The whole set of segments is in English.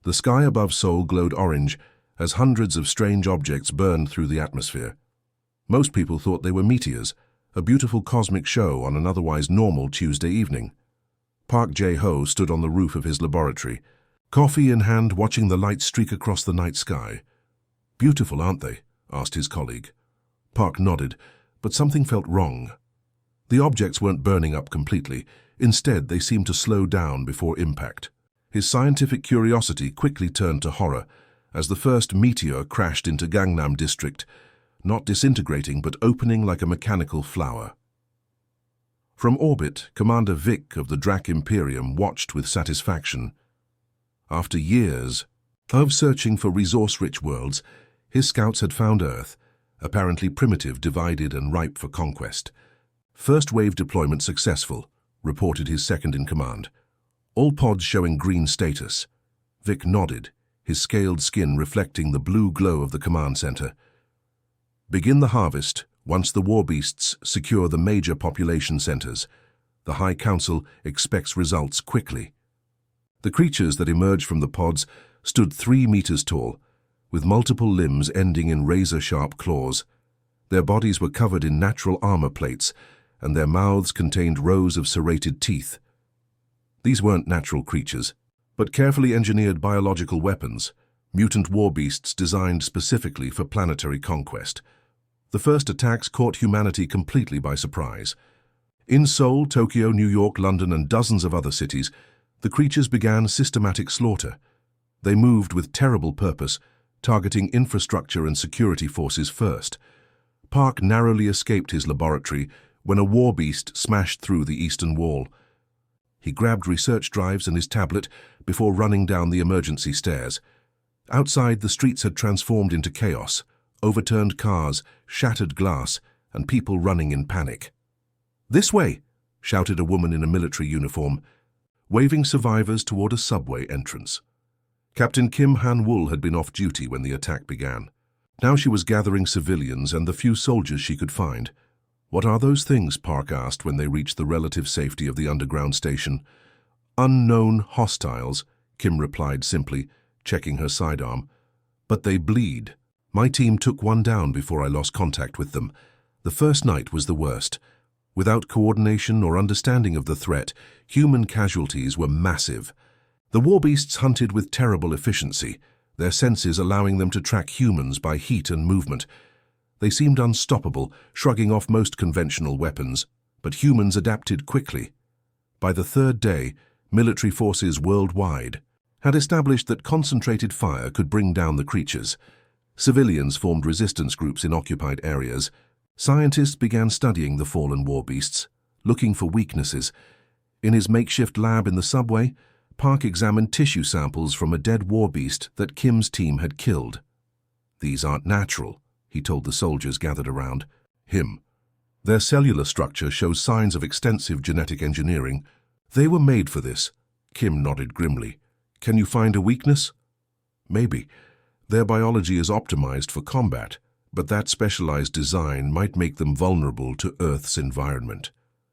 The sky above Seoul glowed orange as hundreds of strange objects burned through the atmosphere. Most people thought they were meteors, a beautiful cosmic show on an otherwise normal Tuesday evening. Park Jae-ho stood on the roof of his laboratory, coffee in hand, watching the lights streak across the night sky. "Beautiful, aren't they?" asked his colleague. Park nodded, but something felt wrong. The objects weren't burning up completely. Instead, they seemed to slow down before impact. His scientific curiosity quickly turned to horror as the first meteor crashed into Gangnam district, not disintegrating but opening like a mechanical flower. From orbit, Commander Vic of the Drak Imperium watched with satisfaction. After years of searching for resource-rich worlds, his scouts had found Earth, apparently primitive, divided and ripe for conquest. "First wave deployment successful," reported his second-in-command. "All pods showing green status." Vic nodded, his scaled skin reflecting the blue glow of the command center. "Begin the harvest once the war beasts secure the major population centers. The High Council expects results quickly." The creatures that emerged from the pods stood 3 meters tall, with multiple limbs ending in razor-sharp claws. Their bodies were covered in natural armor plates, and their mouths contained rows of serrated teeth. These weren't natural creatures, but carefully engineered biological weapons, mutant war beasts designed specifically for planetary conquest. The first attacks caught humanity completely by surprise. In Seoul, Tokyo, New York, London, and dozens of other cities, the creatures began systematic slaughter. They moved with terrible purpose, targeting infrastructure and security forces first. Park narrowly escaped his laboratory when a war beast smashed through the eastern wall. He grabbed research drives and his tablet before running down the emergency stairs. Outside, the streets had transformed into chaos, overturned cars, shattered glass, and people running in panic. "This way!" shouted a woman in a military uniform, waving survivors toward a subway entrance. Captain Kim Han-wool had been off duty when the attack began. Now she was gathering civilians and the few soldiers she could find. "What are those things?" Park asked when they reached the relative safety of the underground station. "Unknown hostiles," Kim replied simply, checking her sidearm. "But they bleed. My team took one down before I lost contact with them. The first night was the worst. Without coordination or understanding of the threat, human casualties were massive. The war beasts hunted with terrible efficiency, their senses allowing them to track humans by heat and movement. They seemed unstoppable, shrugging off most conventional weapons, but humans adapted quickly. By the third day, military forces worldwide had established that concentrated fire could bring down the creatures. Civilians formed resistance groups in occupied areas. Scientists began studying the fallen war beasts, looking for weaknesses. In his makeshift lab in the subway, Park examined tissue samples from a dead war beast that Kim's team had killed. "These aren't natural," he told the soldiers gathered around him. "Their cellular structure shows signs of extensive genetic engineering. They were made for this." Kim nodded grimly. "Can you find a weakness?" "Maybe. Their biology is optimized for combat, but that specialized design might make them vulnerable to Earth's environment.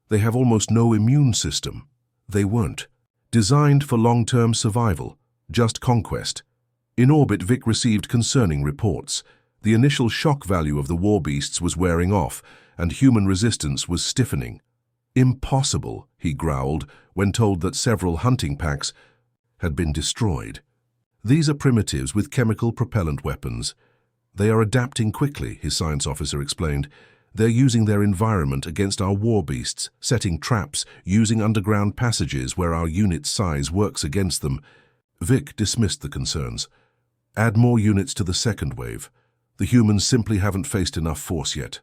They have almost no immune system." They weren't designed for long-term survival, just conquest. In orbit, Vic received concerning reports. The initial shock value of the war beasts was wearing off, and human resistance was stiffening. "Impossible," he growled when told that several hunting packs had been destroyed. "These are primitives with chemical propellant weapons. They are adapting quickly," his science officer explained. "They're using their environment against our war beasts, setting traps, using underground passages where our unit's size works against them." Vic dismissed the concerns. "Add more units to the second wave. The humans simply haven't faced enough force yet."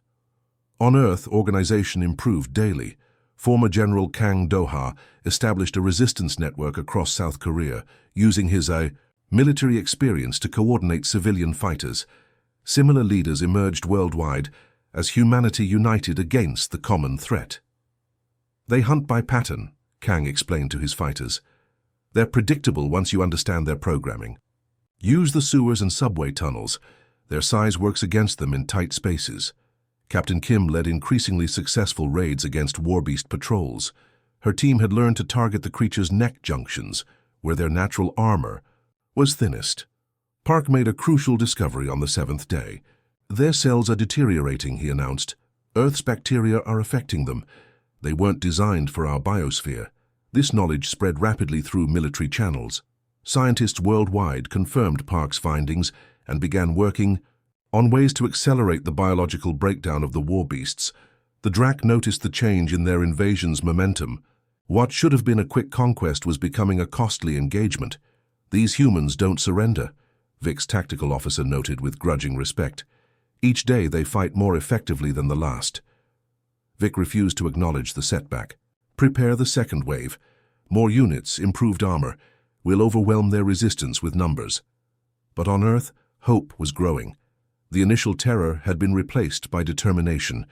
On Earth, organization improved daily. Former General Kang Do-ha established a resistance network across South Korea, using his military experience to coordinate civilian fighters. Similar leaders emerged worldwide as humanity united against the common threat. "They hunt by pattern," Kang explained to his fighters. "They're predictable once you understand their programming. Use the sewers and subway tunnels. Their size works against them in tight spaces." Captain Kim led increasingly successful raids against warbeast patrols. Her team had learned to target the creature's neck junctions, where their natural armor was thinnest. Park made a crucial discovery on the 7th day. Their cells are deteriorating, he announced. Earth's bacteria are affecting them. They weren't designed for our biosphere. This knowledge spread rapidly through military channels. Scientists worldwide confirmed Park's findings and began working on ways to accelerate the biological breakdown of the war beasts. The Drak noticed the change in their invasion's momentum. What should have been a quick conquest was becoming a costly engagement. These humans don't surrender, Vic's tactical officer noted with grudging respect. Each day they fight more effectively than the last. Vic refused to acknowledge the setback. Prepare the second wave. More units, improved armor. We'll overwhelm their resistance with numbers. But on Earth, hope was growing. The initial terror had been replaced by determination.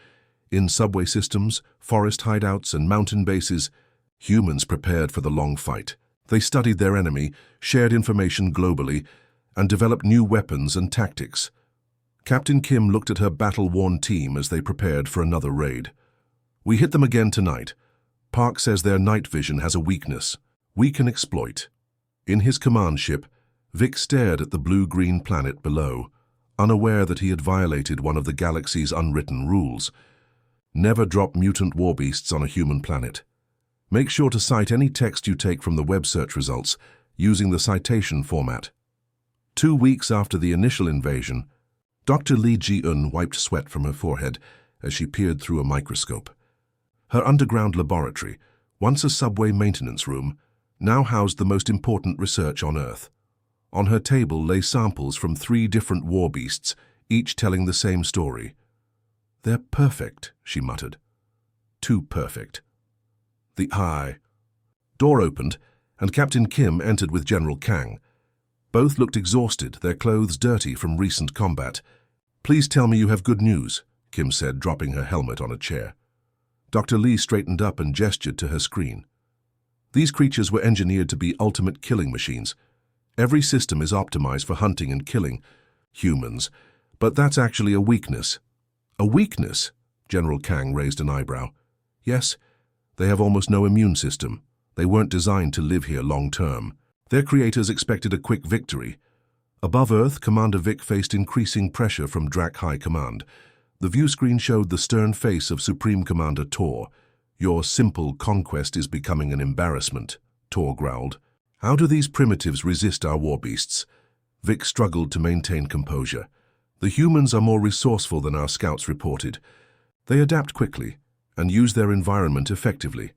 In subway systems, forest hideouts, and mountain bases, humans prepared for the long fight. They studied their enemy, shared information globally, and developed new weapons and tactics. Captain Kim looked at her battle-worn team as they prepared for another raid. We hit them again tonight. Park says their night vision has a weakness we can exploit. In his command ship, Vic stared at the blue-green planet below, unaware that he had violated one of the galaxy's unwritten rules. Never drop mutant war beasts on a human planet. Make sure to cite any text you take from the web search results using the citation format. 2 weeks after the initial invasion, Dr. Lee Ji-eun wiped sweat from her forehead as she peered through a microscope. Her underground laboratory, once a subway maintenance room, now housed the most important research on Earth. On her table lay samples from 3 different war beasts, each telling the same story. They're perfect, she muttered. Too perfect. The door opened, and Captain Kim entered with General Kang. Both looked exhausted, their clothes dirty from recent combat. Please tell me you have good news, Kim said, dropping her helmet on a chair. Dr. Lee straightened up and gestured to her screen. These creatures were engineered to be ultimate killing machines. Every system is optimized for hunting and killing humans, but that's actually a weakness. A weakness? General Kang raised an eyebrow. Yes, they have almost no immune system. They weren't designed to live here long term. Their creators expected a quick victory. Above Earth, Commander Vic faced increasing pressure from Drak High Command. The view screen showed the stern face of Supreme Commander Tor. Your simple conquest is becoming an embarrassment, Tor growled. How do these primitives resist our war beasts? Vic struggled to maintain composure. The humans are more resourceful than our scouts reported. They adapt quickly and use their environment effectively.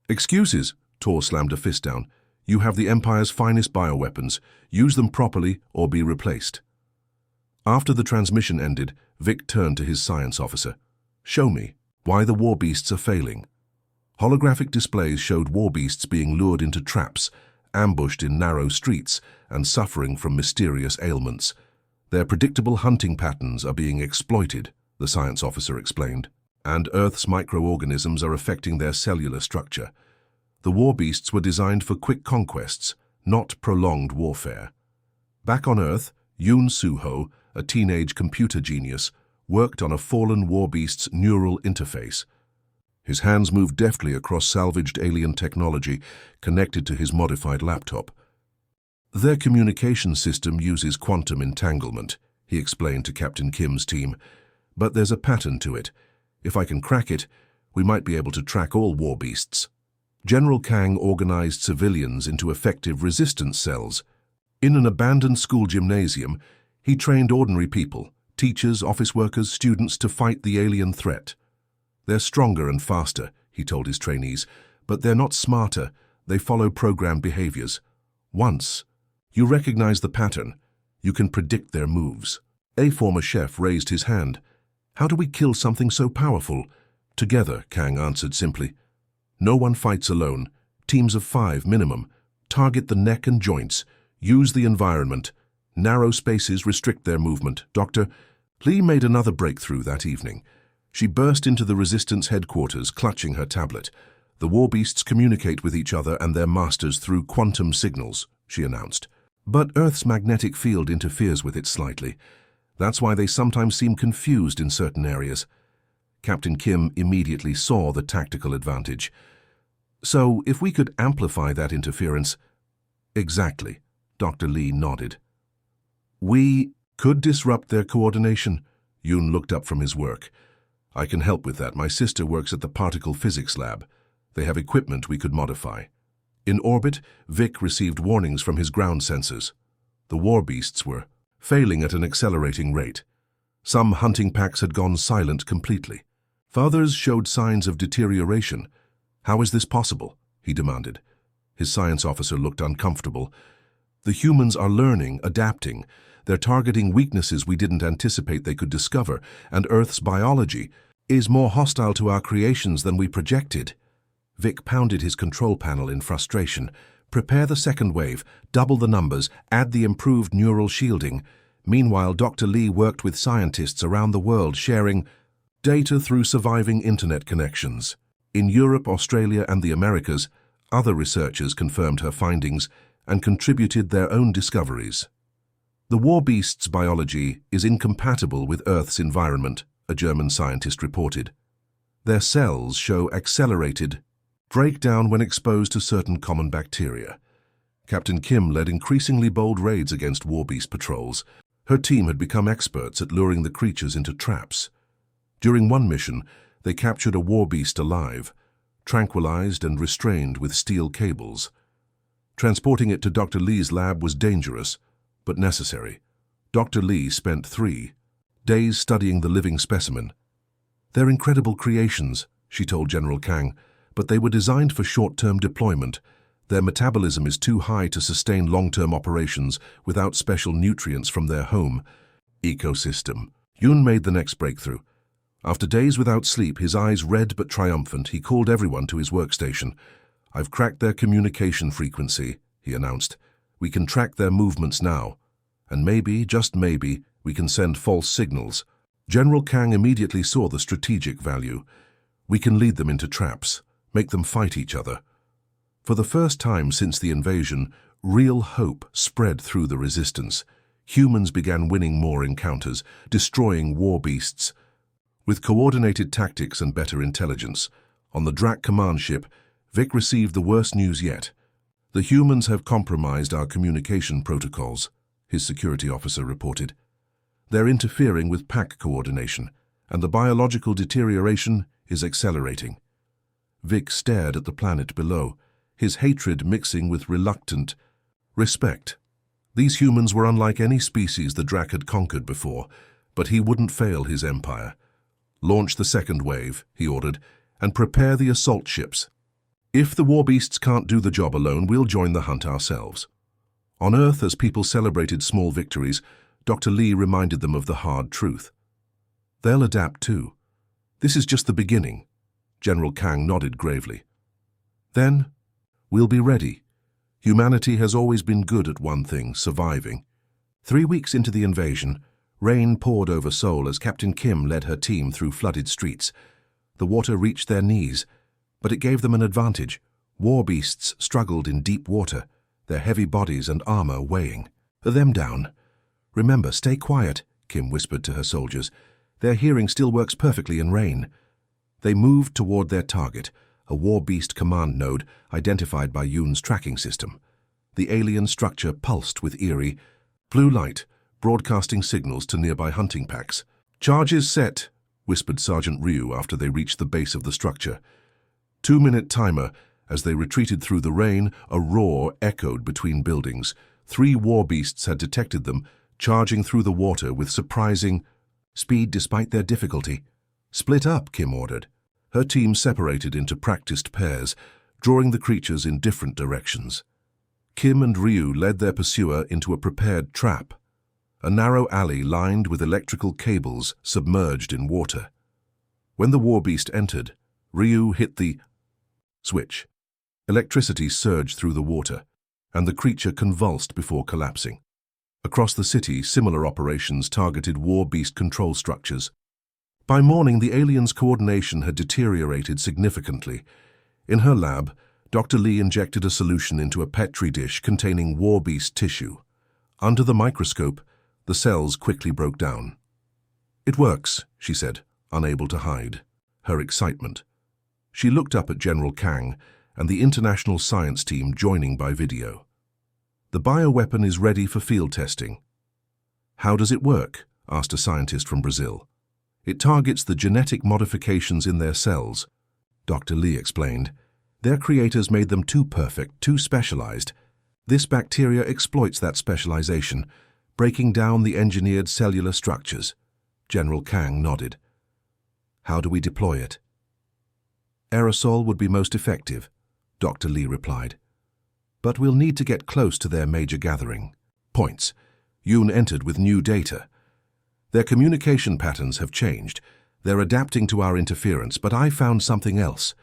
Excuses, Tor slammed a fist down. You have the Empire's finest bioweapons. Use them properly or be replaced. After the transmission ended, Vic turned to his science officer. Show me why the war beasts are failing. Holographic displays showed war beasts being lured into traps, ambushed in narrow streets, and suffering from mysterious ailments. Their predictable hunting patterns are being exploited, the science officer explained, and Earth's microorganisms are affecting their cellular structure. The war beasts were designed for quick conquests, not prolonged warfare. Back on Earth, Yoon Soo-ho, a teenage computer genius, worked on a fallen war beast's neural interface. His hands moved deftly across salvaged alien technology connected to his modified laptop. Their communication system uses quantum entanglement, he explained to Captain Kim's team, but there's a pattern to it. If I can crack it, we might be able to track all war beasts. General Kang organized civilians into effective resistance cells. In an abandoned school gymnasium, he trained ordinary people, teachers, office workers, students, to fight the alien threat. They're stronger and faster, he told his trainees, but they're not smarter. They follow programmed behaviors. Once you recognize the pattern, you can predict their moves. A former chef raised his hand. How do we kill something so powerful? Together, Kang answered simply. No one fights alone. Teams of 5 minimum. Target the neck and joints. Use the environment. Narrow spaces restrict their movement. Dr. Lee made another breakthrough that evening. She burst into the Resistance headquarters, clutching her tablet. The war beasts communicate with each other and their masters through quantum signals, she announced. But Earth's magnetic field interferes with it slightly. That's why they sometimes seem confused in certain areas. Captain Kim immediately saw the tactical advantage. So, if we could amplify that interference... Exactly, Dr. Lee nodded. We could disrupt their coordination. Yoon looked up from his work. I can help with that. My sister works at the particle physics lab. They have equipment we could modify. In orbit, Vic received warnings from his ground sensors. The war beasts were failing at an accelerating rate. Some hunting packs had gone silent completely. Others showed signs of deterioration. How is this possible? He demanded. His science officer looked uncomfortable. The humans are learning, adapting. They're targeting weaknesses we didn't anticipate they could discover, and Earth's biology is more hostile to our creations than we projected. Vic pounded his control panel in frustration. Prepare the second wave, double the numbers, add the improved neural shielding. Meanwhile, Dr. Lee worked with scientists around the world sharing data through surviving internet connections. In Europe, Australia, and the Americas, other researchers confirmed her findings and contributed their own discoveries. The war beast's biology is incompatible with Earth's environment, a German scientist reported. Their cells show accelerated breakdown when exposed to certain common bacteria. Captain Kim led increasingly bold raids against war beast patrols. Her team had become experts at luring the creatures into traps. During one mission, they captured a war beast alive, tranquilized and restrained with steel cables. Transporting it to Dr. Lee's lab was dangerous, but necessary. Dr. Lee spent 3 days studying the living specimen. They're incredible creations, she told General Kang, but they were designed for short-term deployment. Their metabolism is too high to sustain long-term operations without special nutrients from their home ecosystem. Yoon made the next breakthrough. After days without sleep, his eyes red but triumphant, he called everyone to his workstation. I've cracked their communication frequency, he announced. We can track their movements now. And maybe, just maybe, we can send false signals. General Kang immediately saw the strategic value. We can lead them into traps, make them fight each other. For the first time since the invasion, real hope spread through the resistance. Humans began winning more encounters, destroying war beasts. With coordinated tactics and better intelligence, on the Drac command ship, Vic received the worst news yet. The humans have compromised our communication protocols, his security officer reported. They're interfering with pack coordination, and the biological deterioration is accelerating. Vic stared at the planet below, his hatred mixing with reluctant respect. These humans were unlike any species the Drac had conquered before, but he wouldn't fail his empire. Launch the second wave, he ordered, and prepare the assault ships. If the war beasts can't do the job alone, we'll join the hunt ourselves. On Earth, as people celebrated small victories, Dr. Lee reminded them of the hard truth. They'll adapt too. This is just the beginning. General Kang nodded gravely. Then, we'll be ready. Humanity has always been good at one thing, surviving. 3 weeks into the invasion, rain poured over Seoul as Captain Kim led her team through flooded streets. The water reached their knees, but it gave them an advantage. War beasts struggled in deep water, their heavy bodies and armor weighing them down. Remember, stay quiet, Kim whispered to her soldiers. Their hearing still works perfectly in rain. They moved toward their target, a war beast command node identified by Yoon's tracking system. The alien structure pulsed with eerie blue light, broadcasting signals to nearby hunting packs. Charges set, whispered Sergeant Ryu after they reached the base of the structure. 2-minute timer. As they retreated through the rain, a roar echoed between buildings. 3 war beasts had detected them, charging through the water with surprising speed despite their difficulty. Split up, Kim ordered. Her team separated into practiced pairs, drawing the creatures in different directions. Kim and Ryu led their pursuer into a prepared trap, a narrow alley lined with electrical cables submerged in water. When the war beast entered, Ryu hit the switch. Electricity surged through the water, and the creature convulsed before collapsing. Across the city, similar operations targeted war beast control structures. By morning, the aliens' coordination had deteriorated significantly. In her lab, Dr. Lee injected a solution into a petri dish containing war beast tissue. Under the microscope, the cells quickly broke down. It works, she said, unable to hide her excitement. She looked up at General Kang and the international science team joining by video. The bioweapon is ready for field testing. How does it work? Asked a scientist from Brazil. It targets the genetic modifications in their cells. Dr. Lee explained. Their creators made them too perfect, too specialized. This bacteria exploits that specialization, breaking down the engineered cellular structures. General Kang nodded. How do we deploy it? Aerosol would be most effective, Dr. Lee replied. But we'll need to get close to their major gathering. Points. Yoon entered with new data. Their communication patterns have changed. They're adapting to our interference, but I found something else.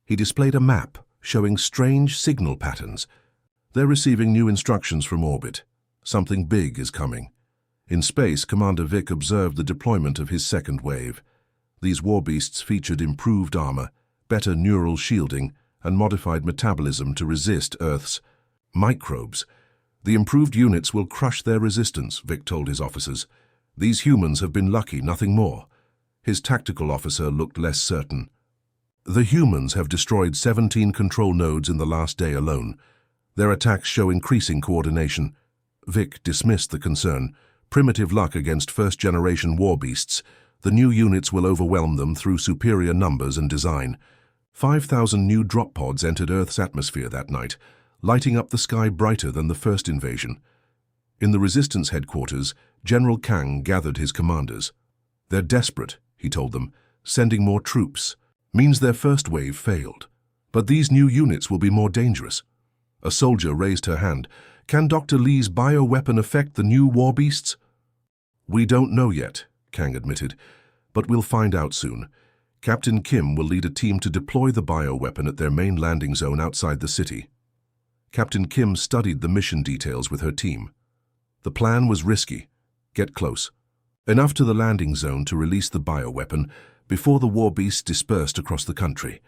He displayed a map showing strange signal patterns. They're receiving new instructions from orbit. Something big is coming. In space, Commander Vic observed the deployment of his second wave. These war beasts featured improved armor, better neural shielding, and modified metabolism to resist Earth's microbes. The improved units will crush their resistance, Vic told his officers. These humans have been lucky, nothing more. His tactical officer looked less certain. The humans have destroyed 17 control nodes in the last day alone. Their attacks show increasing coordination. Vic dismissed the concern. Primitive luck against first-generation war beasts. The new units will overwhelm them through superior numbers and design. 5,000 new drop pods entered Earth's atmosphere that night, lighting up the sky brighter than the first invasion. In the Resistance headquarters, General Kang gathered his commanders. They're desperate, he told them. Sending more troops means their first wave failed. But these new units will be more dangerous. A soldier raised her hand. Can Dr. Lee's bioweapon affect the new war beasts? We don't know yet, Kang admitted, but we'll find out soon. Captain Kim will lead a team to deploy the bioweapon at their main landing zone outside the city. Captain Kim studied the mission details with her team. The plan was risky. Get close. Enough to the landing zone to release the bioweapon before the war beasts dispersed across the country.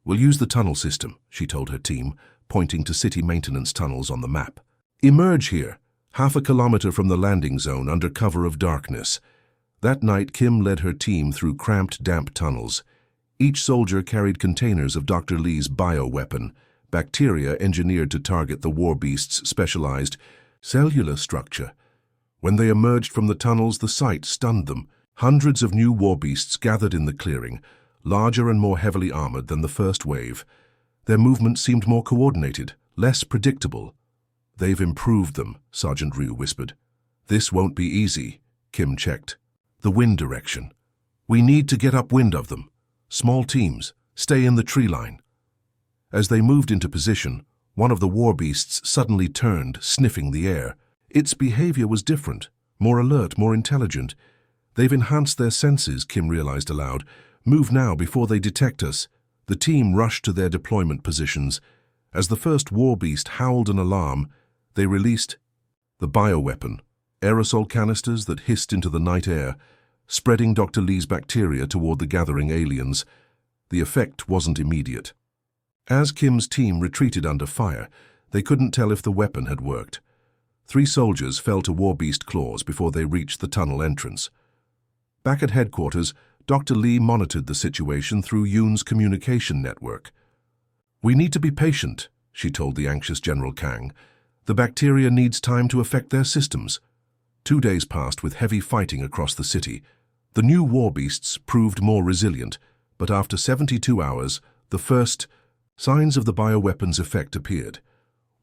We'll use the tunnel system, she told her team, pointing to city maintenance tunnels on the map. Emerge here, half a kilometer from the landing zone under cover of darkness. That night, Kim led her team through cramped, damp tunnels. Each soldier carried containers of Dr. Lee's bioweapon, bacteria engineered to target the war beast's specialized cellular structure. When they emerged from the tunnels, the sight stunned them. Hundreds of new war beasts gathered in the clearing, larger and more heavily armored than the first wave. Their movements seemed more coordinated, less predictable. They've improved them, Sergeant Ryu whispered. This won't be easy, Kim checked. The wind direction. We need to get upwind of them. Small teams, stay in the tree line. As they moved into position, one of the war beasts suddenly turned, sniffing the air. Its behavior was different, more alert, more intelligent. They've enhanced their senses, Kim realized aloud. Move now before they detect us. The team rushed to their deployment positions. As the first war beast howled an alarm, they released the bioweapon, aerosol canisters that hissed into the night air, spreading Dr. Lee's bacteria toward the gathering aliens. The effect wasn't immediate. As Kim's team retreated under fire, they couldn't tell if the weapon had worked. 3 soldiers fell to war beast claws before they reached the tunnel entrance. Back at headquarters, Dr. Lee monitored the situation through Yoon's communication network. We need to be patient, she told the anxious General Kang. The bacteria needs time to affect their systems. 2 days passed with heavy fighting across the city. The new war beasts proved more resilient, but after 72 hours, the first signs of the bioweapon's effect appeared.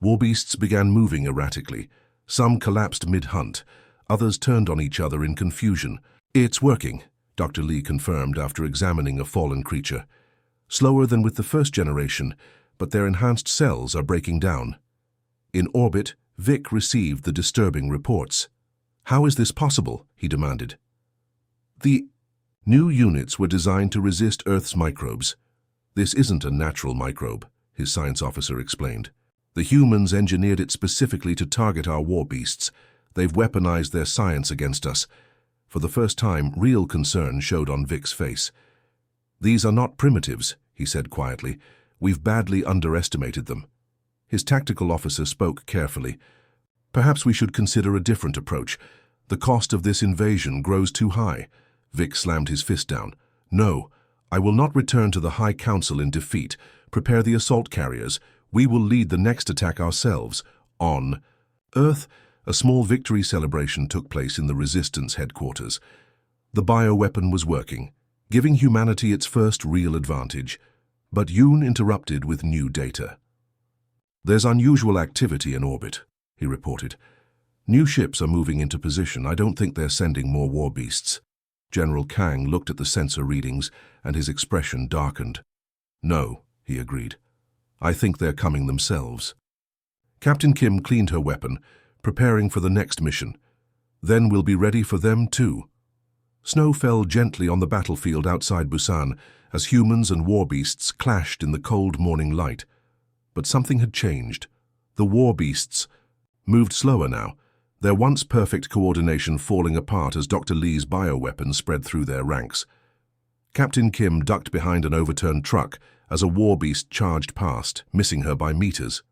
War beasts began moving erratically. Some collapsed mid-hunt. Others turned on each other in confusion. It's working, Dr. Lee confirmed after examining a fallen creature. Slower than with the first generation, but their enhanced cells are breaking down. In orbit, Vic received the disturbing reports. How is this possible? He demanded. The new units were designed to resist Earth's microbes. This isn't a natural microbe, his science officer explained. The humans engineered it specifically to target our war beasts. They've weaponized their science against us. For the first time, real concern showed on Vic's face. These are not primitives, he said quietly. We've badly underestimated them. His tactical officer spoke carefully. Perhaps we should consider a different approach. The cost of this invasion grows too high. Vic slammed his fist down. No, I will not return to the High Council in defeat. Prepare the assault carriers. We will lead the next attack ourselves. On. Earth, a small victory celebration took place in the Resistance headquarters. The bioweapon was working, giving humanity its first real advantage, but Yoon interrupted with new data. "There's unusual activity in orbit," he reported. "New ships are moving into position. I don't think they're sending more war beasts." General Kang looked at the sensor readings, and his expression darkened. "No," he agreed. "I think they're coming themselves." Captain Kim cleaned her weapon, preparing for the next mission. "Then we'll be ready for them too." Snow fell gently on the battlefield outside Busan as humans and war beasts clashed in the cold morning light. But something had changed. The war beasts moved slower now, their once perfect coordination falling apart as Dr. Lee's bioweapon spread through their ranks. Captain Kim ducked behind an overturned truck as a war beast charged past, missing her by meters.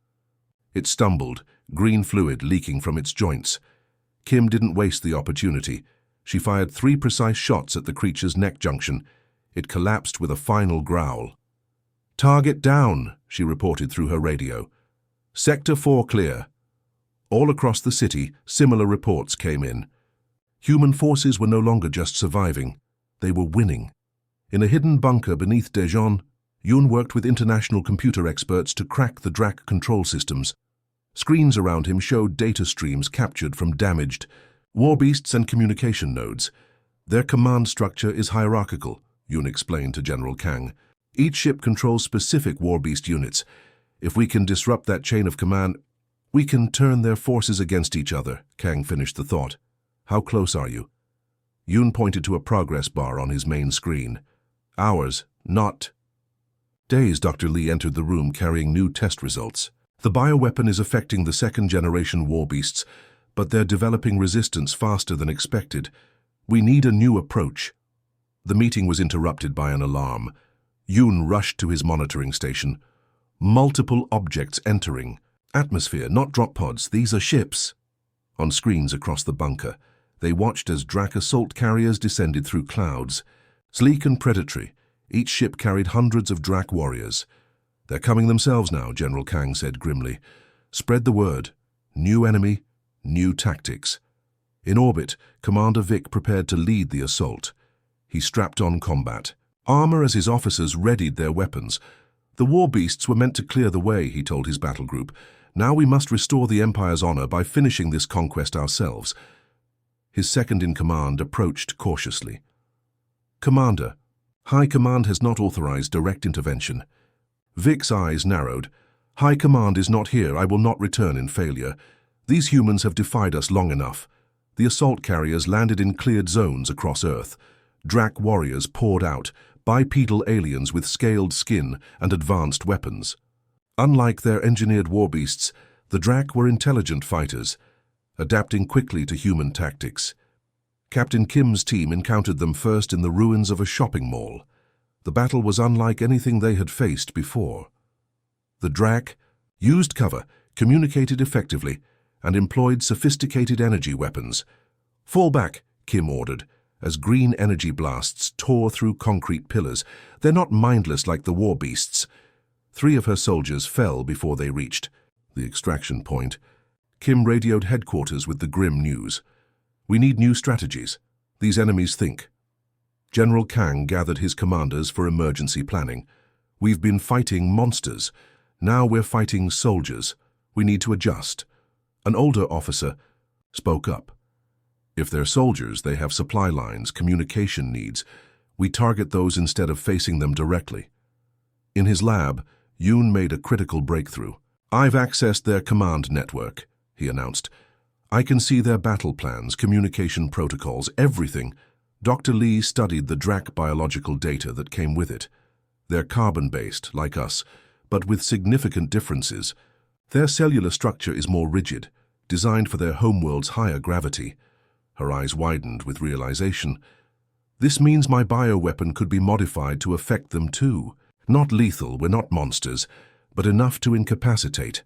It stumbled, green fluid leaking from its joints. Kim didn't waste the opportunity. She fired 3 precise shots at the creature's neck junction. It collapsed with a final growl. "Target down," she reported through her radio. "Sector 4 clear." All across the city, similar reports came in. Human forces were no longer just surviving. They were winning. In a hidden bunker beneath Daejeon, Yoon worked with international computer experts to crack the Drak control systems. Screens around him showed data streams captured from damaged war beasts and communication nodes. "Their command structure is hierarchical," Yoon explained to General Kang. "Each ship controls specific war beast units. If we can disrupt that chain of command, we can turn their forces against each other," Kang finished the thought. "How close are you?" Yoon pointed to a progress bar on his main screen. "Hours, not days." Dr. Lee entered the room carrying new test results. "The bioweapon is affecting the second-generation war beasts, but they're developing resistance faster than expected. We need a new approach." The meeting was interrupted by an alarm. Yoon rushed to his monitoring station. "Multiple objects entering. Atmosphere, not drop pods. These are ships." On screens across the bunker, they watched as Drak assault carriers descended through clouds. Sleek and predatory, each ship carried hundreds of Drak warriors. "They're coming themselves now," General Kang said grimly. "Spread the word. New enemy, new tactics." In orbit, Commander Vic prepared to lead the assault. He strapped on combat armor as his officers readied their weapons. "The war beasts were meant to clear the way," he told his battle group. "Now we must restore the Empire's honor by finishing this conquest ourselves." His second-in-command approached cautiously. "Commander, High Command has not authorized direct intervention." Vic's eyes narrowed. "High Command is not here. I will not return in failure. These humans have defied us long enough." The assault carriers landed in cleared zones across Earth. Drak warriors poured out, bipedal aliens with scaled skin and advanced weapons. Unlike their engineered war beasts, the Drak were intelligent fighters, adapting quickly to human tactics. Captain Kim's team encountered them first in the ruins of a shopping mall. The battle was unlike anything they had faced before. The Drak used cover, communicated effectively, and employed sophisticated energy weapons. "Fall back," Kim ordered, as green energy blasts tore through concrete pillars. "They're not mindless like the war beasts." 3 of her soldiers fell before they reached the extraction point. Kim radioed headquarters with the grim news. "We need new strategies. These enemies think." General Kang gathered his commanders for emergency planning. "We've been fighting monsters. Now we're fighting soldiers. We need to adjust." An older officer spoke up. "If they're soldiers, they have supply lines, communication needs. We target those instead of facing them directly." In his lab, Yoon made a critical breakthrough. "I've accessed their command network," he announced. "I can see their battle plans, communication protocols, everything." Dr. Lee studied the Drak biological data that came with it. They're carbon-based, like us, but with significant differences. Their cellular structure is more rigid, designed for their homeworld's higher gravity. Her eyes widened with realization. "This means my bioweapon could be modified to affect them too. Not lethal, we're not monsters, but enough to incapacitate."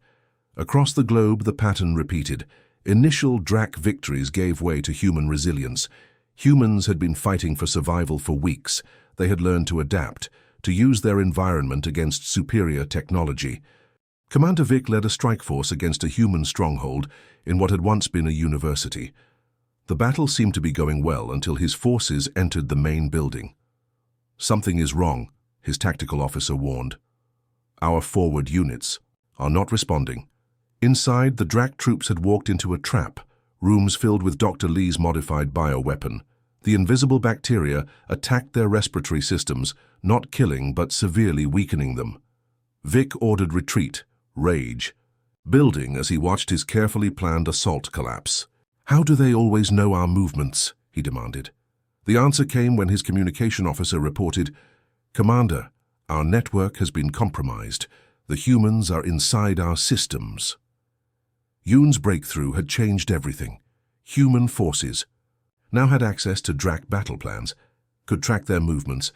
Across the globe, the pattern repeated. Initial Drak victories gave way to human resilience. Humans had been fighting for survival for weeks. They had learned to adapt, to use their environment against superior technology. Commander Vic led a strike force against a human stronghold in what had once been a university. The battle seemed to be going well until his forces entered the main building. "Something is wrong," his tactical officer warned. "Our forward units are not responding." Inside, the Drac troops had walked into a trap, rooms filled with Dr. Lee's modified bioweapon. The invisible bacteria attacked their respiratory systems, not killing but severely weakening them. Vic ordered retreat, rage, building as he watched his carefully planned assault collapse. "How do they always know our movements?" he demanded. The answer came when his communication officer reported, "Commander, our network has been compromised. The humans are inside our systems." Yoon's breakthrough had changed everything. Human forces now had access to Drac battle plans, could track their movements,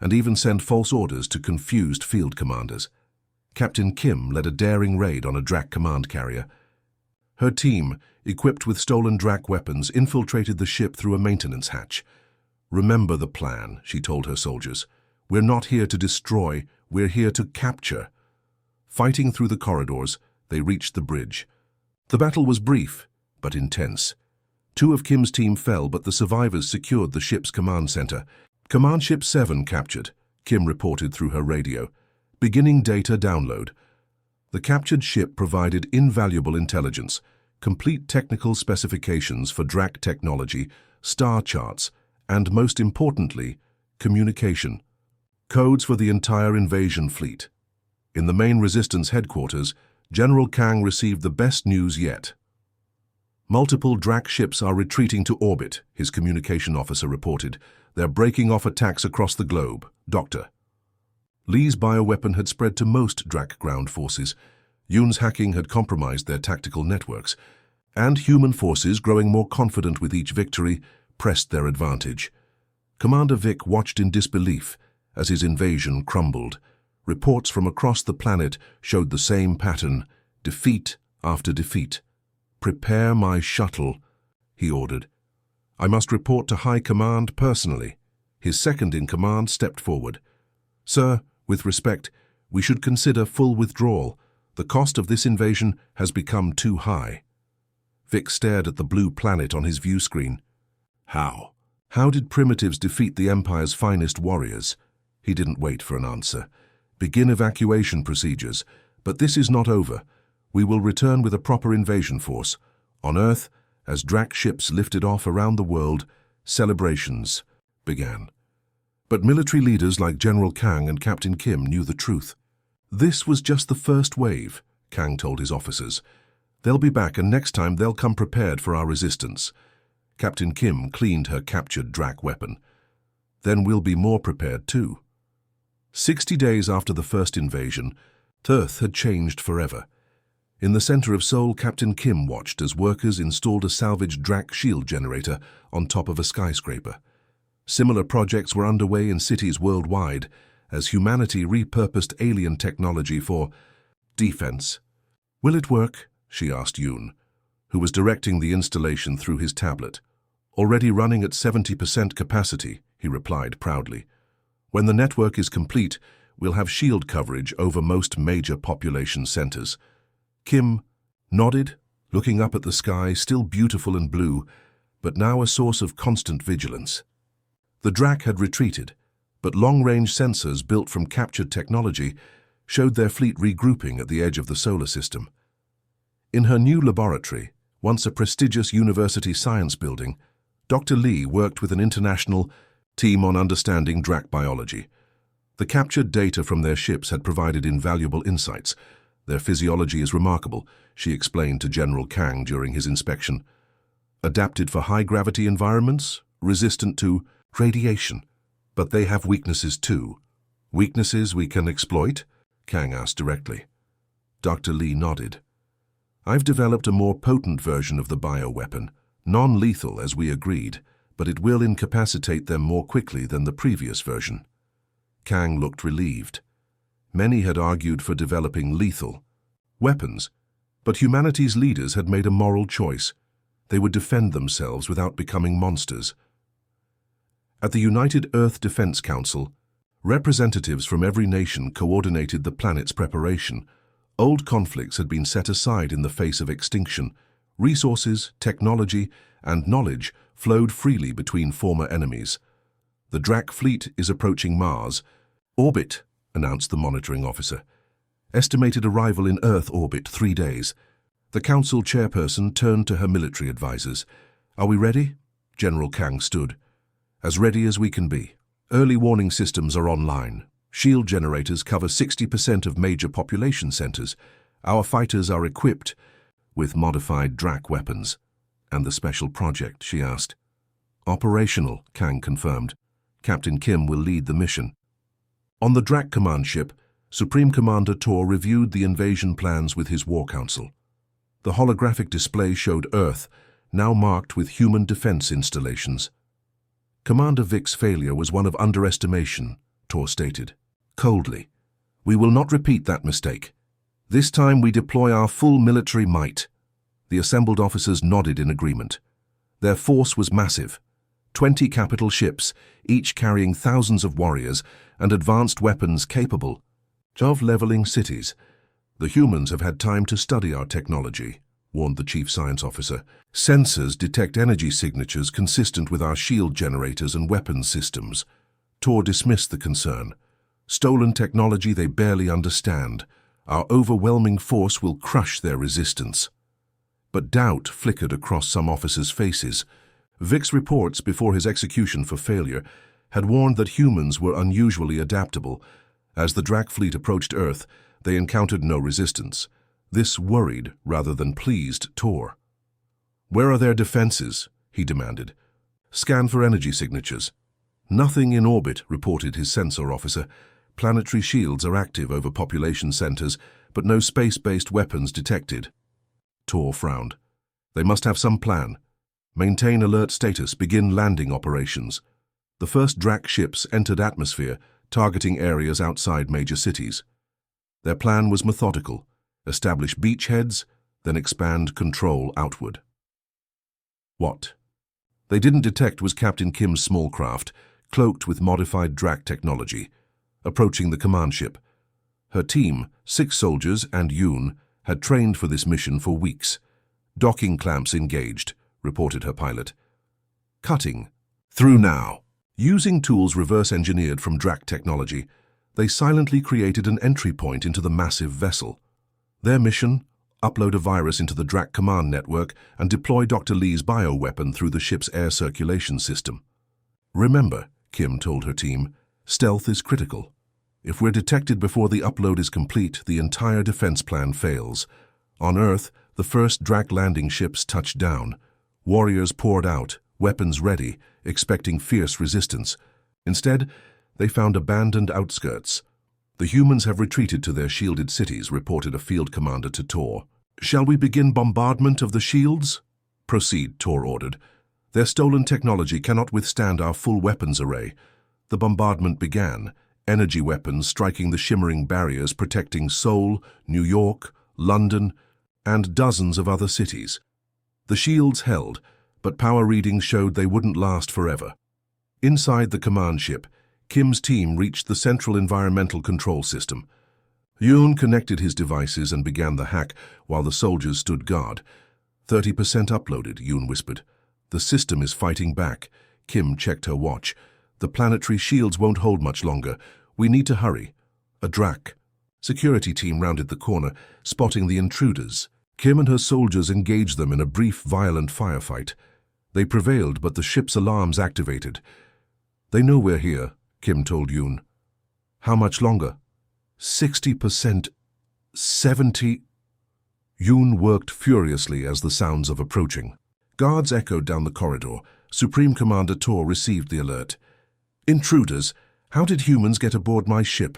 and even send false orders to confused field commanders. Captain Kim led a daring raid on a Drac command carrier. Her team, equipped with stolen Drac weapons, infiltrated the ship through a maintenance hatch. "Remember the plan," she told her soldiers. "We're not here to destroy, we're here to capture." Fighting through the corridors, they reached the bridge. The battle was brief, but intense. 2 of Kim's team fell, but the survivors secured the ship's command center. "Command Ship 7 captured," Kim reported through her radio. "Beginning data download." The captured ship provided invaluable intelligence, complete technical specifications for Drac technology, star charts, and most importantly, communication. Codes for the entire invasion fleet. In the main resistance headquarters, General Kang received the best news yet. "Multiple Drac ships are retreating to orbit," his communication officer reported. "They're breaking off attacks across the globe, Doctor." Lee's bioweapon had spread to most Drac ground forces. Yoon's hacking had compromised their tactical networks, and human forces, growing more confident with each victory, pressed their advantage. Commander Vic watched in disbelief as his invasion crumbled. Reports from across the planet showed the same pattern, defeat after defeat. "Prepare my shuttle," he ordered. "I must report to High Command personally." His second-in-command stepped forward. "Sir, with respect, we should consider full withdrawal. The cost of this invasion has become too high." Vic stared at the blue planet on his view screen. "How? How did primitives defeat the Empire's finest warriors?" He didn't wait for an answer. "Begin evacuation procedures. But this is not over. We will return with a proper invasion force. On Earth, as Drac ships lifted off around the world, celebrations began." But military leaders like General Kang and Captain Kim knew the truth. "This was just the first wave," Kang told his officers. "They'll be back, and next time they'll come prepared for our resistance." Captain Kim cleaned her captured Drac weapon. "Then we'll be more prepared too." 60 days after the first invasion, Earth had changed forever. In the center of Seoul, Captain Kim watched as workers installed a salvaged Drac shield generator on top of a skyscraper. Similar projects were underway in cities worldwide as humanity repurposed alien technology for defense. "Will it work?" she asked Yoon, who was directing the installation through his tablet. "Already running at 70% capacity," he replied proudly. "When the network is complete, we'll have shield coverage over most major population centers." Kim nodded, looking up at the sky, still beautiful and blue, but now a source of constant vigilance. The Drac had retreated, but long-range sensors built from captured technology showed their fleet regrouping at the edge of the solar system. In her new laboratory, once a prestigious university science building, Dr. Lee worked with an international team on understanding Drac biology. The captured data from their ships had provided invaluable insights. "Their physiology is remarkable," she explained to General Kang during his inspection. "Adapted for high-gravity environments, resistant to radiation. But they have weaknesses too." "Weaknesses we can exploit?" Kang asked directly. Dr. Lee nodded. "I've developed a more potent version of the bioweapon, non-lethal as we agreed, but it will incapacitate them more quickly than the previous version." Kang looked relieved. Many had argued for developing lethal weapons, but humanity's leaders had made a moral choice. They would defend themselves without becoming monsters. At the United Earth Defense Council, representatives from every nation coordinated the planet's preparation. Old conflicts had been set aside in the face of extinction. Resources, technology, and knowledge flowed freely between former enemies. The Drac fleet is approaching Mars. Orbit, announced the monitoring officer. Estimated arrival in Earth orbit 3 days. The council chairperson turned to her military advisors. Are we ready? General Kang stood. As ready as we can be. Early warning systems are online. Shield generators cover 60% of major population centers. Our fighters are equipped with modified Drac weapons. And the special project, she asked. Operational, Kang confirmed. Captain Kim will lead the mission. On the Drac command ship, Supreme Commander Tor reviewed the invasion plans with his War Council. The holographic display showed Earth, now marked with human defense installations. Commander Vic's failure was one of underestimation, Tor stated. Coldly. We will not repeat that mistake. This time we deploy our full military might. The assembled officers nodded in agreement. Their force was massive. 20 capital ships, each carrying thousands of warriors and advanced weapons capable of leveling cities. The humans have had time to study our technology, warned the chief science officer. Sensors detect energy signatures consistent with our shield generators and weapons systems. Tor dismissed the concern. Stolen technology they barely understand. Our overwhelming force will crush their resistance. But doubt flickered across some officers' faces. Vic's reports before his execution for failure had warned that humans were unusually adaptable. As the Drac fleet approached Earth, they encountered no resistance. This worried rather than pleased Tor. Where are their defenses? He demanded. Scan for energy signatures. Nothing in orbit, reported his sensor officer. Planetary shields are active over population centers, but no space-based weapons detected. Tor frowned. They must have some plan. Maintain alert status, begin landing operations. The first Drac ships entered atmosphere, targeting areas outside major cities. Their plan was methodical. Establish beachheads, then expand control outward. What they didn't detect was Captain Kim's small craft, cloaked with modified Drac technology, approaching the command ship. Her team, 6 soldiers and Yoon, had trained for this mission for weeks. Docking clamps engaged, reported her pilot. Cutting. Through now. Using tools reverse-engineered from Drac technology, they silently created an entry point into the massive vessel. Their mission? Upload a virus into the Drac command network and deploy Dr. Lee's bioweapon through the ship's air circulation system. Remember, Kim told her team, stealth is critical. If we're detected before the upload is complete, the entire defense plan fails. On Earth, the first Drac landing ships touched down. Warriors poured out, weapons ready, expecting fierce resistance. Instead, they found abandoned outskirts. The humans have retreated to their shielded cities, reported a field commander to Tor. Shall we begin bombardment of the shields? Proceed, Tor ordered. Their stolen technology cannot withstand our full weapons array. The bombardment began. Energy weapons striking the shimmering barriers protecting Seoul, New York, London, and dozens of other cities. The shields held, but power readings showed they wouldn't last forever. Inside the command ship, Kim's team reached the central environmental control system. Yoon connected his devices and began the hack while the soldiers stood guard. 30% uploaded, Yoon whispered. The system is fighting back. Kim checked her watch. The planetary shields won't hold much longer. We need to hurry. A Drac. Security team rounded the corner, spotting the intruders. Kim and her soldiers engaged them in a brief, violent firefight. They prevailed, but the ship's alarms activated. They know we're here, Kim told Yoon. How much longer? 60%. 70. Yoon worked furiously as the sounds of approaching. Guards echoed down the corridor. Supreme Commander Tor received the alert. Intruders, how did humans get aboard my ship?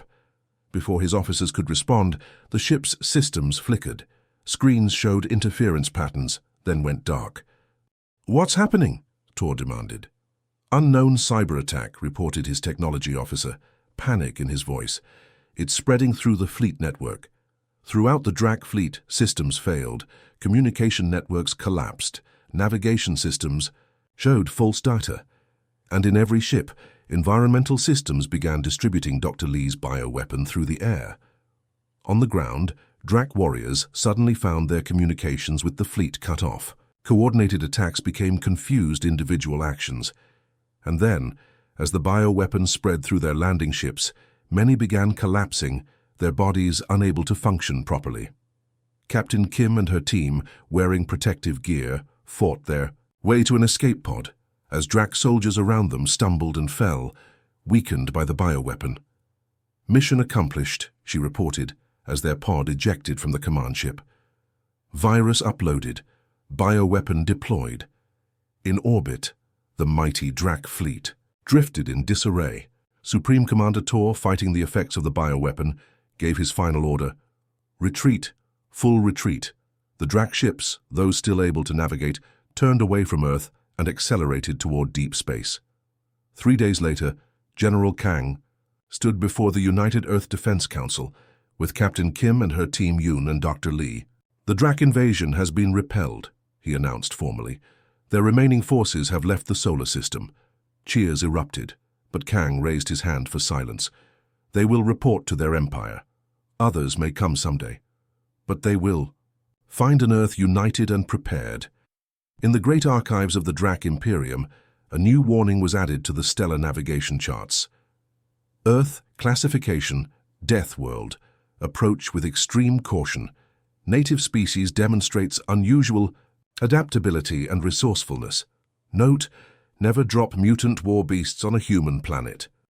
Before his officers could respond, the ship's systems flickered. Screens showed interference patterns, then went dark. What's happening? Tor demanded. Unknown cyber attack, reported his technology officer, panic in his voice. It's spreading through the fleet network. Throughout the Drac fleet, systems failed, communication networks collapsed, navigation systems showed false data. And in every ship, environmental systems began distributing Dr. Lee's bioweapon through the air. On the ground, Drak warriors suddenly found their communications with the fleet cut off. Coordinated attacks became confused individual actions. And then, as the bioweapons spread through their landing ships, many began collapsing, their bodies unable to function properly. Captain Kim and her team, wearing protective gear, fought their way to an escape pod, as Drak soldiers around them stumbled and fell, weakened by the bioweapon. "Mission accomplished," she reported, as their pod ejected from the command ship. Virus uploaded, bioweapon deployed. In orbit, the mighty Drak fleet drifted in disarray. Supreme Commander Tor, fighting the effects of the bioweapon, gave his final order: retreat, full retreat. The Drak ships, those still able to navigate, turned away from Earth and accelerated toward deep space. 3 days later, General Kang stood before the United Earth Defense Council with Captain Kim and her team Yoon and Dr. Lee. "The Drak invasion has been repelled," he announced formally. "Their remaining forces have left the solar system." Cheers erupted, but Kang raised his hand for silence. "They will report to their empire. Others may come someday, but they will find an Earth united and prepared." In the great archives of the Drak Imperium, a new warning was added to the stellar navigation charts. Earth, classification, Death World. Approach with extreme caution. Native species demonstrates unusual adaptability and resourcefulness. Note: never drop mutant war beasts on a human planet.